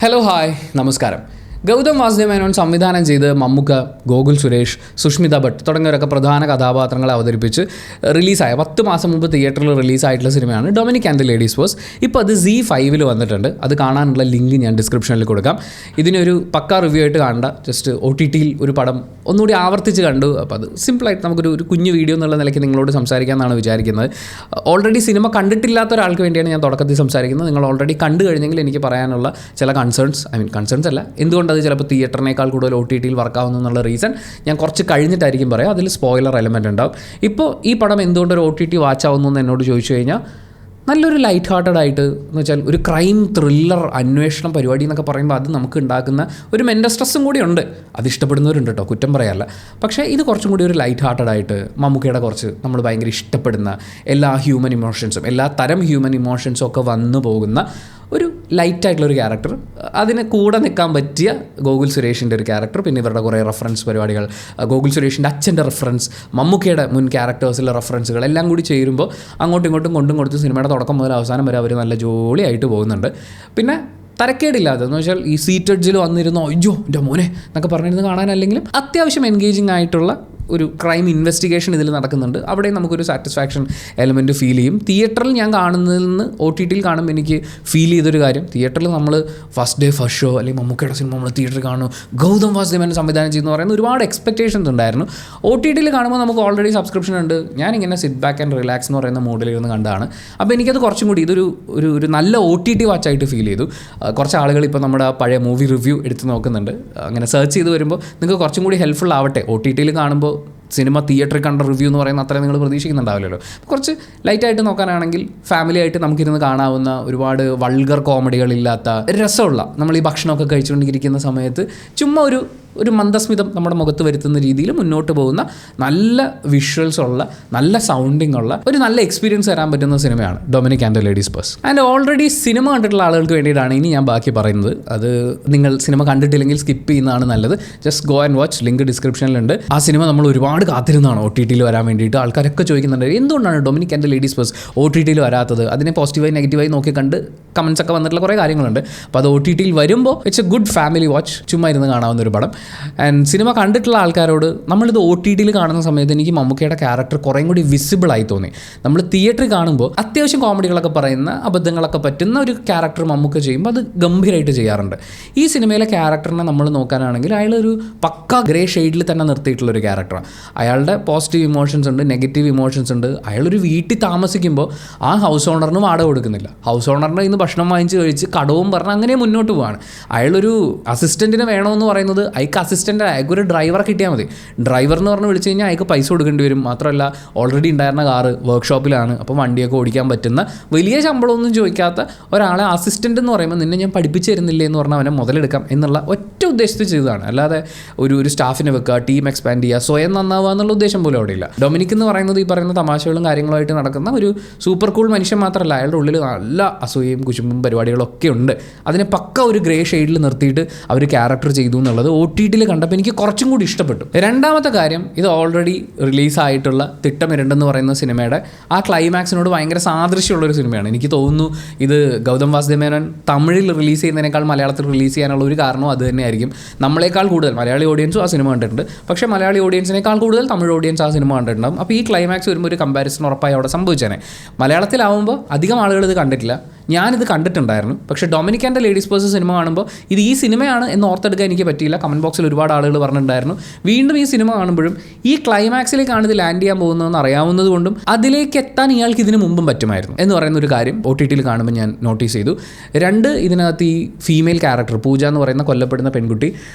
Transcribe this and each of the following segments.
Hello hi നമസ്കാരം. ഗൗതം വാസുദേവൻ സംവിധാനം ചെയ്ത് മമ്മൂക്ക, ഗോകുൽ സുരേഷ്, സുഷ്മിത ഭട്ട് തുടങ്ങിയവരൊക്കെ പ്രധാന കഥാപാത്രങ്ങളെ അവതരിപ്പിച്ച് റിലീസായ 10 മാസം മുമ്പ് തിയേറ്ററിൽ റിലീസായിട്ടുള്ള സിനിമയാണ് Dominic and the Ladies boss. ഇപ്പോൾ അത് ZEE5 വന്നിട്ടുണ്ട്. അത് കാണാനുള്ള ലിങ്ക് ഞാൻ ഡിസ്ക്രിപ്ഷനിൽ കൊടുക്കാം. ഇതിനൊരു പക്കാ റിവ്യൂ ആയിട്ട് കാണണ്ട, ജസ്റ്റ് OTTയിൽ ഒരു പടം ഒന്നുകൂടി ആവർത്തിച്ച് കണ്ടു. അപ്പോൾ അത് സിമ്പിളായിട്ട് നമുക്കൊരു കുഞ്ഞു വീഡിയോ എന്നുള്ള നിലയ്ക്ക് നിങ്ങളോട് സംസാരിക്കാമെന്നാണ് വിചാരിക്കുന്നത്. ഓൾറെഡി സിനിമ കണ്ടിട്ടില്ലാത്ത ഒരാൾക്ക് വേണ്ടിയാണ് ഞാൻ തുടക്കത്തിൽ സംസാരിക്കുന്നത്. നിങ്ങൾ ഓൾറെഡി കണ്ടു കഴിഞ്ഞെങ്കിൽ എനിക്ക് പറയാനുള്ള ചില കൺസേൺസ് അല്ല, എന്തുകൊണ്ട് അത് ചിലപ്പോൾ തിയേറ്ററിനേക്കാൾ കൂടുതൽ OTTയിൽ വർക്കാവുന്നു എന്നുള്ള റീസൺ ഞാൻ കുറച്ച് കഴിഞ്ഞിട്ടായിരിക്കും പറയാം. അതിൽ സ്പോയിലർ എലമെൻ്റ് ഉണ്ടാവും. ഇപ്പോൾ ഈ പടം എന്തുകൊണ്ട് ഒരു OTT വാച്ച് ആവുന്നു എന്ന് എന്നോട് ചോദിച്ചു കഴിഞ്ഞാൽ, നല്ലൊരു ലൈറ്റ് ഹാർട്ടഡ് ആയിട്ട് എന്ന് വെച്ചാൽ ഒരു ക്രൈം ത്രില്ലർ അന്വേഷണം പരിപാടി എന്നൊക്കെ പറയുമ്പോൾ അത് നമുക്ക് ഉണ്ടാക്കുന്ന ഒരു മെൻ്റൽ സ്ട്രെസ്സും കൂടി ഉണ്ട്. അത് ഇഷ്ടപ്പെടുന്നവരുണ്ട് കേട്ടോ, കുറ്റം പറയാല്ല. പക്ഷേ ഇത് കുറച്ചും കൂടി ഒരു ലൈറ്റ് ഹാർട്ടഡ് ആയിട്ട് മമ്മൂക്കയുടെ കുറച്ച് നമ്മൾ ഭയങ്കര ഇഷ്ടപ്പെടുന്ന എല്ലാ ഹ്യൂമൻ ഇമോഷൻസും, എല്ലാ തരം ഹ്യൂമൻ ഇമോഷൻസും ഒക്കെ വന്നു പോകുന്ന ഒരു ലൈറ്റായിട്ടുള്ളൊരു ക്യാരക്ടർ, അതിന് കൂടെ നിൽക്കാൻ പറ്റിയ ഗോകുൽ സുരേഷിൻ്റെ ഒരു ക്യാരക്ടർ, പിന്നെ ഇവരുടെ കുറേ റെഫറൻസ് പരിപാടികൾ, ഗോകുൽ സുരേഷിൻ്റെ അച്ഛൻ്റെ റെഫറൻസ്, മമ്മൂക്കയുടെ മുൻ ക്യാരക്ടേഴ്സിലെ റെഫറൻസുകൾ എല്ലാം കൂടി ചേരുമ്പോൾ അങ്ങോട്ടും ഇങ്ങോട്ടും കൊണ്ടും കൊടുത്ത് സിനിമയുടെ തുടക്കം മുതൽ അവസാനം വരെ അവർ നല്ല ജോളിയായിട്ട് പോകുന്നുണ്ട്. പിന്നെ തരക്കേടില്ലാതെ എന്ന് വെച്ചാൽ ഈ സീറ്റഡ്ജിൽ വന്നിരുന്നോ അയ്യോ എൻ്റെ മോനെ എന്നൊക്കെ പറഞ്ഞിരുന്ന് കാണാനല്ലെങ്കിലും അത്യാവശ്യം എൻഗേജിങ് ആയിട്ടുള്ള ഒരു ക്രൈം ഇൻവെസ്റ്റിഗേഷൻ ഇതിൽ നടക്കുന്നുണ്ട്. അവിടെ നമുക്കൊരു സാറ്റിസ്ഫാക്ഷൻ എലമെൻറ്റ് ഫീൽ ചെയ്യും. തിയേറ്ററിൽ ഞാൻ കാണുന്നതിൽ നിന്ന് OTTയിൽ കാണുമ്പോൾ എനിക്ക് ഫീൽ ചെയ്തൊരു കാര്യം, തിയേറ്ററിൽ നമ്മൾ ഫസ്റ്റ് ഡേ ഫസ്റ്റ് ഷോ അല്ലെങ്കിൽ മമ്മൂക്കയുടെ സിനിമ നമ്മൾ തിയേറ്ററിൽ കാണും, ഗൗതം വാസുദേവൻ സംവിധാനം ചെയ്യുന്നു പറയുന്ന ഒരുപാട് എക്സ്പെക്റ്റേഷൻസ് ഉണ്ടായിരുന്നു. OTTയിൽ കാണുമ്പോൾ നമുക്ക് ഓൾറെഡി സബ്സ്ക്രിപ്ഷൻ ഉണ്ട്. ഞാനിങ്ങനെ സിറ്റ് ബാക്ക് ആൻഡ് റിലാക്സ് എന്ന് പറയുന്ന മോഡിലിരുന്ന് കണ്ടാണ്. അപ്പോൾ എനിക്കത് കുറച്ചും കൂടി ഒരു നല്ല OTT വാച്ചായിട്ട് ഫീൽ ചെയ്തു. കുറച്ച് ആളുകൾ ഇപ്പോൾ നമ്മുടെ പഴയ മൂവി റിവ്യൂ എടുത്ത് നോക്കുന്നുണ്ട്. അങ്ങനെ സെർച്ച് ചെയ്ത് വരുമ്പോൾ നിങ്ങൾക്ക് കുറച്ചും കൂടി ഹെൽപ്ഫുൾ ആവട്ടെ. OTTയിൽ കാണുമ്പോൾ സിനിമ തിയേറ്ററിൽ കണ്ട റിവ്യൂ എന്ന് പറയുന്ന അത്രയും നിങ്ങൾ പ്രതീക്ഷിക്കുന്നുണ്ടാവില്ലല്ലോ. കുറച്ച് ലൈറ്റായിട്ട് നോക്കാനാണെങ്കിൽ ഫാമിലി ആയിട്ട് നമുക്കിരുന്ന് കാണാവുന്ന, ഒരുപാട് വൾഗർ കോമഡികളില്ലാത്ത, രസമുള്ള, നമ്മൾ ഈ ഭക്ഷണമൊക്കെ കഴിച്ചുകൊണ്ടിരിക്കുന്ന സമയത്ത് ചുമ്മാ ഒരു മന്ദസ്മിതം നമ്മുടെ മുഖത്ത് വരുത്തുന്ന രീതിയിൽ മുന്നോട്ട് പോകുന്ന, നല്ല വിഷ്വൽസ് ഉള്ള, നല്ല സൗണ്ടിങ് ഉള്ള, ഒരു നല്ല എക്സ്പീരിയൻസ് തരാൻ പറ്റുന്ന സിനിമയാണ് Dominic and the Ladies boss. And already cinema കണ്ടിട്ടുള്ള ആളുകൾക്ക് വേണ്ടിയിട്ടാണ് ഇനി ഞാൻ ബാക്കി പറയുന്നത്. അത് നിങ്ങൾ സിനിമ കണ്ടിട്ടില്ലെങ്കിൽ സ്കിപ്പ് ചെയ്യുന്നതാണ് നല്ലത്. Just go and watch, link ഡിസ്ക്രിപ്ഷനിലുണ്ട്. ആ സിനിമ നമ്മൾ ഒരുപാട് കാത്തിരുന്നതാണ് OTTയിൽ വരാൻ വേണ്ടിയിട്ട്. ആൾക്കാരൊക്കെ ചോദിക്കുന്നുണ്ട് എന്തുകൊണ്ടാണ് Dominic and the Ladies Purse OTTയിൽ വരാത്തത്. അതിനെ പോസിറ്റീവായി നെഗറ്റീവായി നോക്കി കണ്ട് കമൻസ് ഒക്കെ വന്നിട്ടുള്ള കുറേ കാര്യങ്ങളുണ്ട്. അപ്പോൾ അത് OTTയിൽ വരുമ്പോൾ it's A good family watch, ചുമ്മാ ഇരുന്ന് കാണാവുന്ന ഒരു പടം. ആൻഡ് സിനിമ കണ്ടിട്ടുള്ള ആൾക്കാരോട്, നമ്മളിത് OTTയിൽ കാണുന്ന സമയത്ത് എനിക്ക് മമ്മൂക്കയുടെ ക്യാരക്ടർ കുറേ കൂടി വിസിബിളായി തോന്നി. നമ്മൾ തിയേറ്ററിൽ കാണുമ്പോൾ അത്യാവശ്യം കോമഡികളൊക്കെ പറയുന്ന, അബദ്ധങ്ങളൊക്കെ പറ്റുന്ന ഒരു ക്യാരക്ടർ മമ്മൂക്ക ചെയ്യുമ്പോൾ അത് ഗംഭീരമായിട്ട് ചെയ്യാറുണ്ട്. ഈ സിനിമയിലെ ക്യാരക്ടറിനെ നമ്മൾ നോക്കാനാണെങ്കിൽ അയാളൊരു പക്ക ഗ്രേ ഷെയ്ഡിൽ തന്നെ നിർത്തിയിട്ടുള്ളൊരു ക്യാരക്ടറാണ്. അയാളുടെ പോസിറ്റീവ് ഇമോഷൻസ് ഉണ്ട്, നെഗറ്റീവ് ഇമോഷൻസ് ഉണ്ട്. അയാളൊരു വീട്ടിൽ താമസിക്കുമ്പോൾ ആ ഹൗസ് ഓണറിന് വാടക കൊടുക്കുന്നില്ല. ഹൗസ് ഓണറിൻ്റെ ഇന്ന് ഭക്ഷണം വാങ്ങിച്ച് കഴിച്ച് കടവും പറഞ്ഞ് അങ്ങനെ മുന്നോട്ട് പോവാണ്. അയാളൊരു അസിസ്റ്റൻറ്റിനെ വേണമെന്ന് പറയുന്നത് അയാൾക്ക് അയാൾക്ക് ഒരു ഡ്രൈവറെ കിട്ടിയാൽ മതി. ഡ്രൈവർ എന്ന് പറഞ്ഞ് വിളിച്ച് കഴിഞ്ഞാൽ അയാൾക്ക് പൈസ കൊടുക്കേണ്ടി വരും. മാത്രമല്ല ഓൾറെഡി ഉണ്ടായിരുന്ന കാറ് വർക്ക്ഷോപ്പിലാണ്, അപ്പോൾ വണ്ടിയൊക്കെ ഓടിക്കാൻ പറ്റുന്ന, വലിയ ശമ്പളമൊന്നും ചോദിക്കാത്ത ഒരാളെ അസിസ്റ്റൻ്റ് എന്ന് പറയുമ്പോൾ നിന്നെ ഞാൻ പഠിപ്പിച്ചു തരുന്നില്ലേ എന്ന് പറഞ്ഞാൽ അവനെ മുതലെടുക്കാം എന്നുള്ള ഒറ്റ ഉദ്ദേശത്തിൽ ചെയ്തതാണ്. അല്ലാതെ ഒരു സ്റ്റാഫിനെ വെക്കുക, ടീം എക്സ്പാൻഡ് ചെയ്യുക, സ്വയം നന്നാവുക എന്നുള്ള ഉദ്ദേശം പോലും അവിടെ ഇല്ല. ഡൊമിനിക് എന്ന് പറയുന്നത് ഈ പറയുന്ന തമാശകളും കാര്യങ്ങളുമായിട്ട് നടക്കുന്ന ഒരു സൂപ്പർ കൂൾ മനുഷ്യൻ മാത്രമല്ല, അയാളുടെ ഉള്ളിൽ നല്ല അസൂയയും കുശുമ്പും പരിപാടികളൊക്കെ ഉണ്ട്. അതിനെ പക്ക ഒരു ഗ്രേ ഷെയ്ഡിൽ നിർത്തിയിട്ട് അവർ ക്യാരക്ടർ ചെയ്തു എന്നുള്ളത് OTTയിൽ കണ്ടപ്പോൾ എനിക്ക് കുറച്ചും കൂടി ഇഷ്ടപ്പെട്ടു. രണ്ടാമത്തെ കാര്യം, ഇത് ഓൾറെഡി റിലീസായിട്ടുള്ള തിട്ടം 2 എന്ന് പറയുന്ന സിനിമയുടെ ആ ക്ലൈമാക്സിനോട് ഭയങ്കര സാദൃശ്യമുള്ളൊരു സിനിമയാണ്. എനിക്ക് തോന്നുന്നു ഇത് ഗൗതം വാസുദേവൻ തമിഴിൽ റിലീസ് ചെയ്യുന്നതിനേക്കാൾ മലയാളത്തിൽ റിലീസ് ചെയ്യാനുള്ള ഒരു കാരണവും അത് തന്നെയായിരിക്കും. നമ്മളെക്കാൾ കൂടുതൽ മലയാളി ഓഡിയൻസും ആ സിനിമ കണ്ടിട്ടുണ്ട്. പക്ഷേ മലയാളി ഓഡിയൻസിനേക്കാൾ കൂടുതൽ തമിഴ് ഓഡിയൻസ് ആ സിനിമ കണ്ടിട്ടുണ്ടാകും. അപ്പോൾ ഈ ക്ലൈമാക്സ് വരുമ്പോൾ ഒരു കമ്പാരിസൺ ഉറപ്പായി അവിടെ സംഭവിച്ചേനെ. മലയാളത്തിലാവുമ്പോൾ അധികം ആളുകൾ ഇത് കണ്ടിട്ടില്ല, ഞാനിത് കണ്ടിട്ടുണ്ടായിരുന്നു. പക്ഷേ Dominic and the Ladies boss cinema കാണുമ്പോൾ ഇത് ഈ സിനിമയാണ് എന്ന് ഓർത്തെടുക്കാൻ എനിക്ക് പറ്റിയില്ല. കമൻറ്റ് ബോക്സിൽ ഒരുപാട് ആളുകൾ പറഞ്ഞിട്ടുണ്ടായിരുന്നു. വീണ്ടും ഈ സിനിമ കാണുമ്പോഴും ഈ ക്ലൈമാക്സിലേക്കാണ് ഇത് ലാൻഡ് ചെയ്യാൻ പോകുന്നതെന്ന് അറിയാവുന്നത് കൊണ്ടും അതിലേക്ക് എത്താൻ ഇയാൾക്ക് ഇതിന് മുമ്പും പറ്റുമായിരുന്നു എന്ന് പറയുന്ന ഒരു കാര്യം OTTയിൽ കാണുമ്പോൾ ഞാൻ നോട്ടീസ് ചെയ്തു. 2, ഇതിനകത്ത് ഈ ഫീമെയിൽ ക്യാരക്ടർ പൂജ എന്ന് പറയുന്ന കൊല്ലപ്പെടുന്ന പെൺകുട്ടി,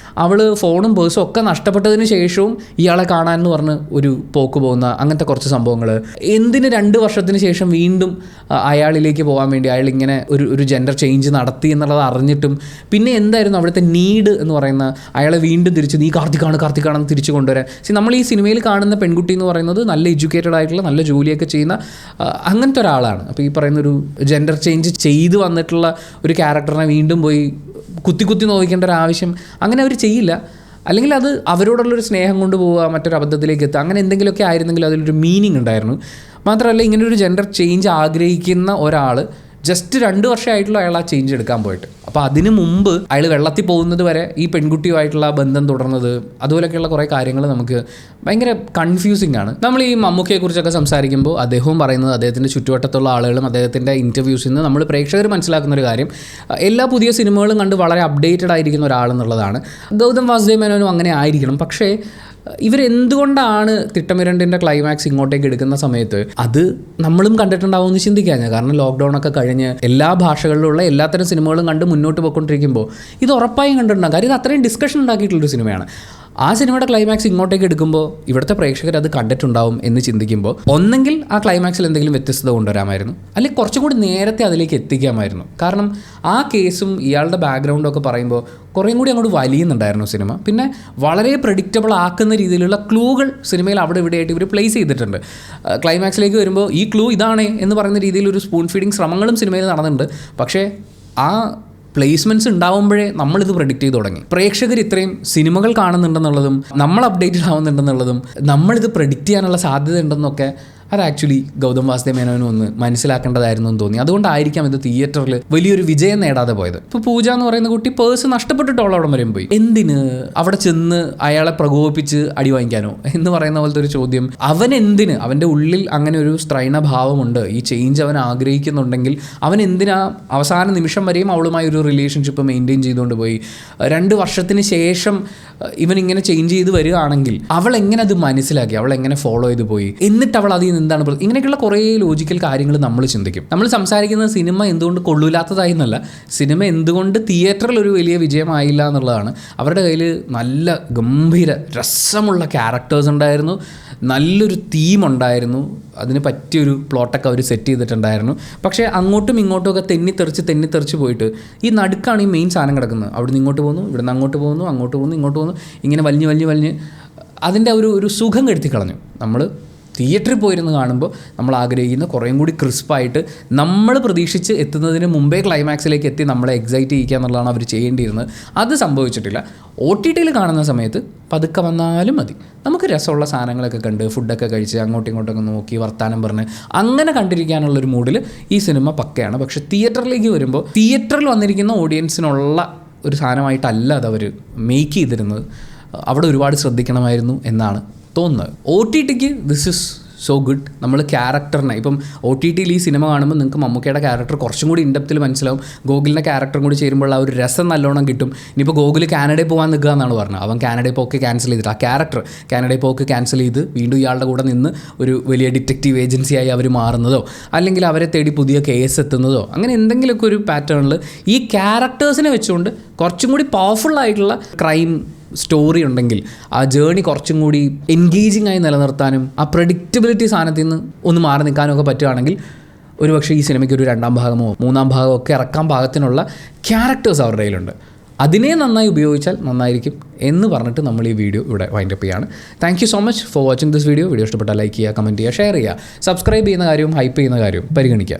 അവൾ ഫോണും പേഴ്സും ഒക്കെ നഷ്ടപ്പെട്ടതിന് ശേഷവും ഇയാളെ കാണാൻ എന്ന് പറഞ്ഞ് ഒരു പോക്ക് പോകുന്ന അങ്ങനത്തെ കുറച്ച് സംഭവങ്ങൾ. എന്തിന് 2 വർഷത്തിന് ശേഷം വീണ്ടും അയാളിലേക്ക് പോകാൻ വേണ്ടി അയാൾ ഇങ്ങനെ ഒരു ജെൻഡർ ചേഞ്ച് നടത്തി എന്നുള്ളത് അറിഞ്ഞിട്ടും പിന്നെ എന്തായിരുന്നു അവിടുത്തെ നീഡ് എന്ന് പറയുന്ന, അയാളെ വീണ്ടും തിരിച്ച് നീ കാർത്തിക്കാണെന്ന് തിരിച്ചു കൊണ്ടുവരാൻ. നമ്മൾ ഈ സിനിമയിൽ കാണുന്ന പെൺകുട്ടി എന്ന് പറയുന്നത് നല്ല എഡ്യൂക്കേറ്റഡ് ആയിട്ടുള്ള, നല്ല ജോലിയൊക്കെ ചെയ്യുന്ന അങ്ങനത്തെ ഒരാളാണ്. അപ്പോൾ ഈ പറയുന്ന ഒരു ജെൻഡർ ചേഞ്ച് ചെയ്ത് വന്നിട്ടുള്ള ഒരു ക്യാരക്ടറിനെ വീണ്ടും പോയി കുത്തി നോക്കേണ്ട ഒരു ആവശ്യം അങ്ങനെ അവർ ചെയ്യില്ല. അല്ലെങ്കിൽ അത് അവരോടുള്ളൊരു സ്നേഹം കൊണ്ട് പോവുക, മറ്റൊരു അബദ്ധത്തിലേക്ക് എത്തുക, അങ്ങനെ എന്തെങ്കിലുമൊക്കെ ആയിരുന്നെങ്കിൽ അതിലൊരു മീനിങ് ഉണ്ടായിരുന്നു. മാത്രമല്ല ഇങ്ങനൊരു ജെൻഡർ ചേഞ്ച് ആഗ്രഹിക്കുന്ന ഒരാൾ ജസ്റ്റ് 2 വർഷമായിട്ടുള്ള അയാൾ ആ ചേഞ്ച് എടുക്കാൻ പോയിട്ട്. അപ്പോൾ അതിന് മുമ്പ് അയാൾ വെള്ളത്തിൽ പോകുന്നത് വരെ ഈ പെൺകുട്ടിയുമായിട്ടുള്ള ബന്ധം തുടർന്നത്, അതുപോലെയൊക്കെയുള്ള കുറേ കാര്യങ്ങൾ നമുക്ക് ഭയങ്കര കൺഫ്യൂസിംഗ് ആണ്. നമ്മൾ ഈ മമ്മൂക്കയെക്കുറിച്ചൊക്കെ സംസാരിക്കുമ്പോൾ അദ്ദേഹവും പറയുന്നത്, അദ്ദേഹത്തിൻ്റെ ചുറ്റുവട്ടത്തുള്ള ആളുകളും അദ്ദേഹത്തിൻ്റെ ഇൻ്റർവ്യൂസിൽ നിന്ന് നമ്മൾ പ്രേക്ഷകർ മനസ്സിലാക്കുന്ന ഒരു കാര്യം, എല്ലാ പുതിയ സിനിമകളും കണ്ട് വളരെ അപ്ഡേറ്റഡ് ആയിരിക്കുന്ന ഒരാളെന്നുള്ളതാണ്. ഗൗതം വാസുദേവ് മേനോനും അങ്ങനെ ആയിരിക്കണം. പക്ഷേ ഇവരെന്തുകൊണ്ടാണ് തിട്ടമിരണ്ടിൻ്റെ ക്ലൈമാക്സ് ഇങ്ങോട്ടേക്ക് എടുക്കുന്ന സമയത്ത് അത് നമ്മളും കണ്ടിട്ടുണ്ടാവുമെന്ന് ചിന്തിക്കാൻ. കാരണം ലോക്ക്ഡൗൺ ഒക്കെ കഴിഞ്ഞ് എല്ലാ ഭാഷകളിലുള്ള എല്ലാത്തരം സിനിമകളും കണ്ട് മുന്നോട്ട് പോയിക്കൊണ്ടിരിക്കുമ്പോൾ ഇത് ഉറപ്പായും കണ്ടിട്ടുണ്ടാകും. കാര്യം ഇത് അത്രയും ഡിസ്കഷൻ ഉണ്ടാക്കിയിട്ടുള്ളൊരു സിനിമയാണ്. ആ സിനിമയുടെ ക്ലൈമാക്സ് ഇങ്ങോട്ടേക്ക് എടുക്കുമ്പോൾ ഇവിടുത്തെ പ്രേക്ഷകർ അത് കണ്ടിട്ടുണ്ടാവും എന്ന് ചിന്തിക്കുമ്പോൾ ഒന്നെങ്കിൽ ആ ക്ലൈമാക്സിൽ എന്തെങ്കിലും വ്യത്യസ്തത കൊണ്ടുവരാമായിരുന്നു, അല്ലെങ്കിൽ കുറച്ചും കൂടി നേരത്തെ അതിലേക്ക് എത്തിക്കാമായിരുന്നു. കാരണം ആ കേസും ഇയാളുടെ ബാക്ക്ഗ്രൗണ്ടും ഒക്കെ പറയുമ്പോൾ കുറേയും കൂടി അങ്ങോട്ട് വലിയുന്നുണ്ടായിരുന്നു സിനിമ. പിന്നെ വളരെ പ്രെഡിക്റ്റബിൾ ആക്കുന്ന രീതിയിലുള്ള ക്ലൂകൾ സിനിമയിൽ അവിടെ ഇവിടെയായിട്ട് ഇവർ പ്ലേസ് ചെയ്തിട്ടുണ്ട്. ക്ലൈമാക്സിലേക്ക് വരുമ്പോൾ ഈ ക്ലൂ ഇതാണ് എന്ന് പറയുന്ന രീതിയിൽ ഒരു സ്പൂൺ ഫീഡിങ് ശ്രമങ്ങളും സിനിമയിൽ നടന്നിട്ടുണ്ട്. പക്ഷേ ആ പ്ലേസ്മെൻറ്റ്സ് ഉണ്ടാവുമ്പോഴേ നമ്മളിത് പ്രെഡിക്റ്റ് ചെയ്ത് തുടങ്ങി. പ്രേക്ഷകർ ഇത്രയും സിനിമകൾ കാണുന്നുണ്ടെന്നുള്ളതും നമ്മൾ അപ്ഡേറ്റഡ് ആവുന്നുണ്ടെന്നുള്ളതും നമ്മളിത് പ്രെഡിക്റ്റ് ചെയ്യാനുള്ള സാധ്യത ഉണ്ടെന്നൊക്കെ അത് ആക്ച്വലി ഗൗതം വാസുദേവ് മേനോനും ഒന്ന് മനസ്സിലാക്കേണ്ടതായിരുന്നു എന്ന് തോന്നി. അതുകൊണ്ടായിരിക്കാം ഇത് തിയേറ്ററിൽ വലിയൊരു വിജയം നേടാതെ പോയത്. ഇപ്പോൾ പൂജ എന്ന് പറയുന്ന കുട്ടി പേഴ്സ് നഷ്ടപ്പെട്ടിട്ടുള്ള അവിടെ വരെയും പോയി. എന്തിന് അവിടെ ചെന്ന് അയാളെ പ്രകോപിപ്പിച്ച് അടി വാങ്ങിക്കാനോ എന്ന് പറയുന്ന പോലത്തെ ഒരു ചോദ്യം. അവൻ എന്തിന്, അവൻ്റെ ഉള്ളിൽ അങ്ങനെ ഒരു സ്ത്രൈണഭാവമുണ്ട്, ഈ ചേഞ്ച് അവൻ ആഗ്രഹിക്കുന്നുണ്ടെങ്കിൽ അവൻ എന്തിനാ അവസാന നിമിഷം വരെയും അവളുമായി ഒരു റിലേഷൻഷിപ്പ് മെയിൻറ്റെയിൻ ചെയ്തുകൊണ്ട് പോയി. 2 വർഷത്തിന് ശേഷം ഇവൻ ഇങ്ങനെ ചേഞ്ച് ചെയ്ത് വരികയാണെങ്കിൽ അവൾ എങ്ങനെ അത് മനസ്സിലാക്കി, അവൾ എങ്ങനെ ഫോളോ ചെയ്ത് പോയി, എന്നിട്ട് അവൾ അതിൽ എന്താണ് ഇങ്ങനെയൊക്കെയുള്ള കുറേ ലോജിക്കൽ കാര്യങ്ങൾ നമ്മൾ ചിന്തിക്കും. നമ്മൾ സംസാരിക്കുന്ന സിനിമ എന്തുകൊണ്ട് കൊള്ളൂലാത്തതായി എന്നല്ല, സിനിമ എന്തുകൊണ്ട് തിയേറ്ററിൽ ഒരു വലിയ വിജയമായില്ല എന്നുള്ളതാണ്. അവരുടെ കയ്യിൽ നല്ല ഗംഭീര രസമുള്ള ക്യാരക്ടേഴ്സ് ഉണ്ടായിരുന്നു, നല്ലൊരു തീം ഉണ്ടായിരുന്നു, അതിന് പറ്റിയൊരു പ്ലോട്ടൊക്കെ അവർ സെറ്റ് ചെയ്തിട്ടുണ്ടായിരുന്നു. പക്ഷേ അങ്ങോട്ടും ഇങ്ങോട്ടും ഒക്കെ തെന്നിത്തെറിച്ച് പോയിട്ട് ഈ നടുക്കാണ് ഈ മെയിൻ സാധനം കിടക്കുന്നത്. അവിടെ നിന്ന് ഇങ്ങോട്ട് പോകുന്നു, ഇവിടെ നിന്ന് അങ്ങോട്ട് പോകുന്നു, അങ്ങോട്ട് പോകുന്നു, ഇങ്ങോട്ട് പോകുന്നു, ഇങ്ങനെ വലിഞ്ഞ് അതിൻ്റെ ഒരു സുഖം കെടുത്തി കളഞ്ഞു. നമ്മൾ തിയേറ്ററിൽ പോയിരുന്ന് കാണുമ്പോൾ നമ്മൾ ആഗ്രഹിക്കുന്ന കുറേയും കൂടി ക്രിസ്പായിട്ട് നമ്മൾ പ്രതീക്ഷിച്ച് എത്തുന്നതിന് മുമ്പേ ക്ലൈമാക്സിലേക്ക് എത്തി നമ്മളെ എക്സൈറ്റ് ചെയ്യിക്കുക എന്നുള്ളതാണ് അവർ ചെയ്യേണ്ടിയിരുന്നത്. അത് സംഭവിച്ചിട്ടില്ല. OTTയിൽ കാണുന്ന സമയത്ത് പതുക്കെ വന്നാലും മതി, നമുക്ക് രസമുള്ള സാധനങ്ങളൊക്കെ കണ്ട് ഫുഡൊക്കെ കഴിച്ച് അങ്ങോട്ടും ഇങ്ങോട്ടൊക്കെ നോക്കി വർത്താനം പറഞ്ഞ് അങ്ങനെ കണ്ടിരിക്കാനുള്ളൊരു മൂഡിൽ ഈ സിനിമ പക്കയാണ്. പക്ഷേ തിയേറ്ററിലേക്ക് വരുമ്പോൾ തിയേറ്ററിൽ വന്നിരിക്കുന്ന ഓഡിയൻസിനുള്ള ഒരു സാധനമായിട്ടല്ല അത് അവർ മേക്ക് ചെയ്തിരുന്നത്. അവിടെ ഒരുപാട് ശ്രദ്ധിക്കണമായിരുന്നു എന്നാണ് തോന്നുന്നത്. OTTക്ക് ദിസ് ഇസ് സോ ഗുഡ്. നമ്മൾ ക്യാരക്ടറിനെ ഇപ്പം OTTയിൽ ഈ സിനിമ കാണുമ്പോൾ നിങ്ങൾക്ക് മമ്മൂക്കയുടെ ക്യാരക്ടർ കുറച്ചും കൂടി ഇൻഡെപ്തിൽ മനസ്സിലാവും. ഗോകുലിൻ്റെ ക്യാരക്ടറും കൂടി ചേരുമ്പോൾ ആ ഒരു രസം നല്ലോണം കിട്ടും. ഇനിയിപ്പോൾ ഗോകുൽ കാനഡയിൽ പോകാൻ നിൽക്കുക എന്നാണ് പറഞ്ഞത്. അവൻ കാനഡയിൽ പോക്ക് ക്യാൻസൽ ചെയ്തിട്ട് ആ ക്യാരക്ടർ കാനഡയിൽ പോക്ക് ക്യാൻസൽ ചെയ്ത് വീണ്ടും ഇയാളുടെ കൂടെ നിന്ന് ഒരു വലിയ ഡിറ്റക്റ്റീവ് ഏജൻസിയായി അവർ മാറുന്നതോ അല്ലെങ്കിൽ അവരെ തേടി പുതിയ കേസ് എത്തുന്നതോ അങ്ങനെ എന്തെങ്കിലുമൊക്കെ ഒരു പാറ്റേണിൽ ഈ ക്യാരക്ടേഴ്സിനെ വെച്ചുകൊണ്ട് കുറച്ചും കൂടി പവർഫുള്ളായിട്ടുള്ള ക്രൈം സ്റ്റോറി ഉണ്ടെങ്കിൽ ആ ജേണി കുറച്ചും കൂടി എൻഗേജിങ് ആയി നിലനിർത്താനും ആ പ്രഡിക്റ്റബിലിറ്റി സാധനത്തിൽ നിന്ന് ഒന്ന് മാറി നിൽക്കാനും ഒക്കെ പറ്റുകയാണെങ്കിൽ ഒരുപക്ഷെ ഈ സിനിമയ്ക്ക് ഒരു 2ാം ഭാഗമോ 3ാം ഭാഗമോ ഒക്കെ ഇറക്കാൻ പാകത്തിനുള്ള ക്യാരക്ടേഴ്സ് അവരുടെ കയ്യിലുണ്ട്. അതിനെ നന്നായി ഉപയോഗിച്ചാൽ നന്നായിരിക്കും എന്ന് പറഞ്ഞിട്ട് നമ്മൾ ഈ വീഡിയോ ഇവിടെ വൈൻഡപ്പ് ചെയ്യുകയാണ്. Thank you so much for watching this video. Video ഇഷ്ടപ്പെട്ടാൽ ലൈക്ക് ചെയ്യുക, കമൻറ്റ് ചെയ്യുക, ഷെയർ ചെയ്യുക, സബ്സ്ക്രൈബ് ചെയ്യുന്ന കാര്യവും ഹൈപ്പ് ചെയ്യുന്ന കാര്യവും പരിഗണിക്കുക.